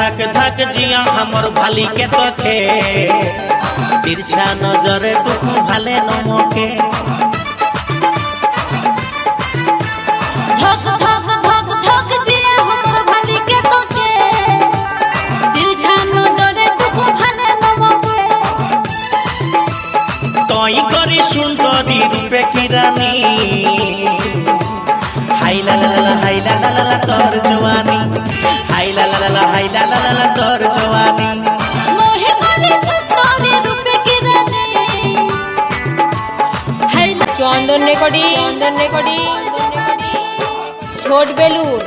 धक धक जिया हमर भाली के तोखे तिरछा नजरे तुम भाले नमके धक धक धक धक जिया हमर भाली के तोखे तिरछा नजरे तुम भाले नमके तोई करी सुंदरी रूपे की रानी हाय ला ला ला हाय ला ला ला तोर जवानी हाय ला ला ला हाय ला ला ला तोर जवानी मोहे करी सुंदरी रूपे की रानी हाय चंदन रेकर्डिंग छोट बेलूर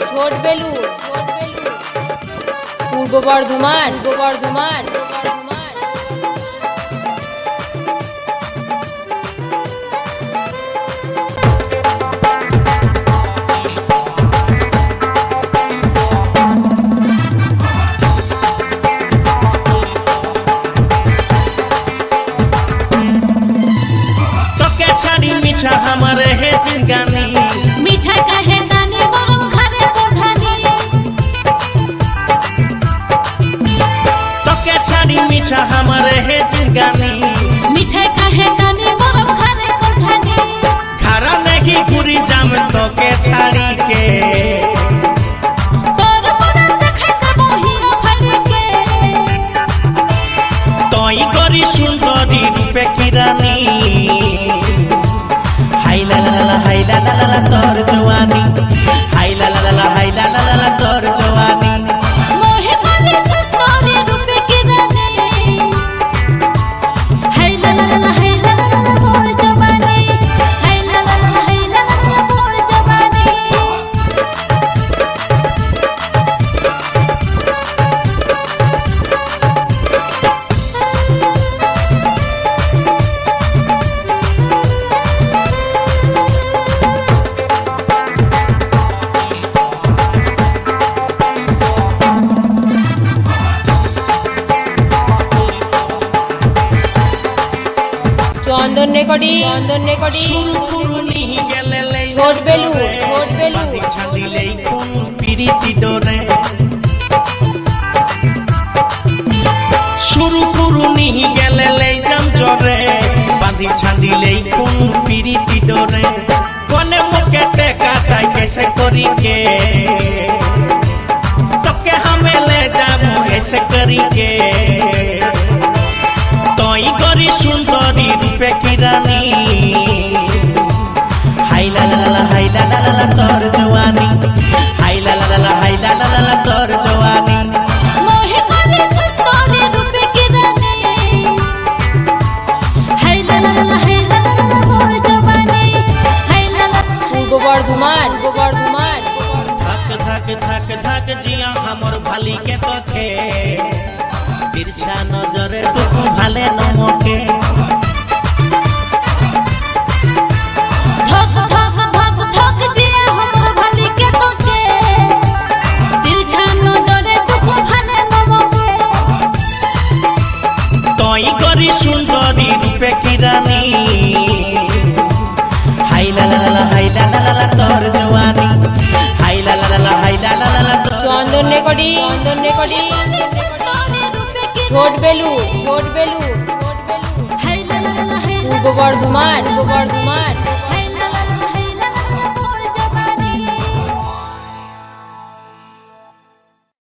पूर्व बर्धमान मीठा हमारे है जिंगानी मीठा कहे गाने गरम घरे कोठानी तो के छाड़ी मीठा हमारे है जिंगानी मीठा कहे गाने गरम घरे कोठानी खारा नहीं पूरी जाम तो के छाड़ी के तोर मना देखे त मोहिना फली के तोई करी सुंदरी रूपे की रानी हाय ला ला तोर जवानी हाय ला ला हाय ला ला तोर जवानी मोहे करी सुंदरी रूपे की रानी हाय ला ला तोर जवानी हाय ला तोर जवानी चंदन रेकर्डिंग छोट बेलूर छादिले कोन पीरिति डोरे शुरू कुरुनी गेले ले जम जरे बांधी छादिले कोन पीरिति डोरे कोने मुके टेका ताई कैसे करी के तके हमें ले जामु ऐसे करी के तोई करी सुंदरी रूपे की रानी हाय ला ला तोर जवानी हाय ला ला तोर जवानी मोहे करी सुंदरी रूपे की रानी हाय ला तोर जवानी हाय ला पूर्व बर्धमान धक धक धक जिया हमर भाली के तोखे तिरछा नजरे तुम भाले नमके धक धक धक धक जिया हमर भाली के तोखे तिरछा नजरे तुम भाले नमके तोई करी सुंदरी रूपे की रानी हाय ला ला तोर जवानी हाय ला ला चंदन रेकर्डिंग छोट बेलूर हाय ला पूर्व बर्धमान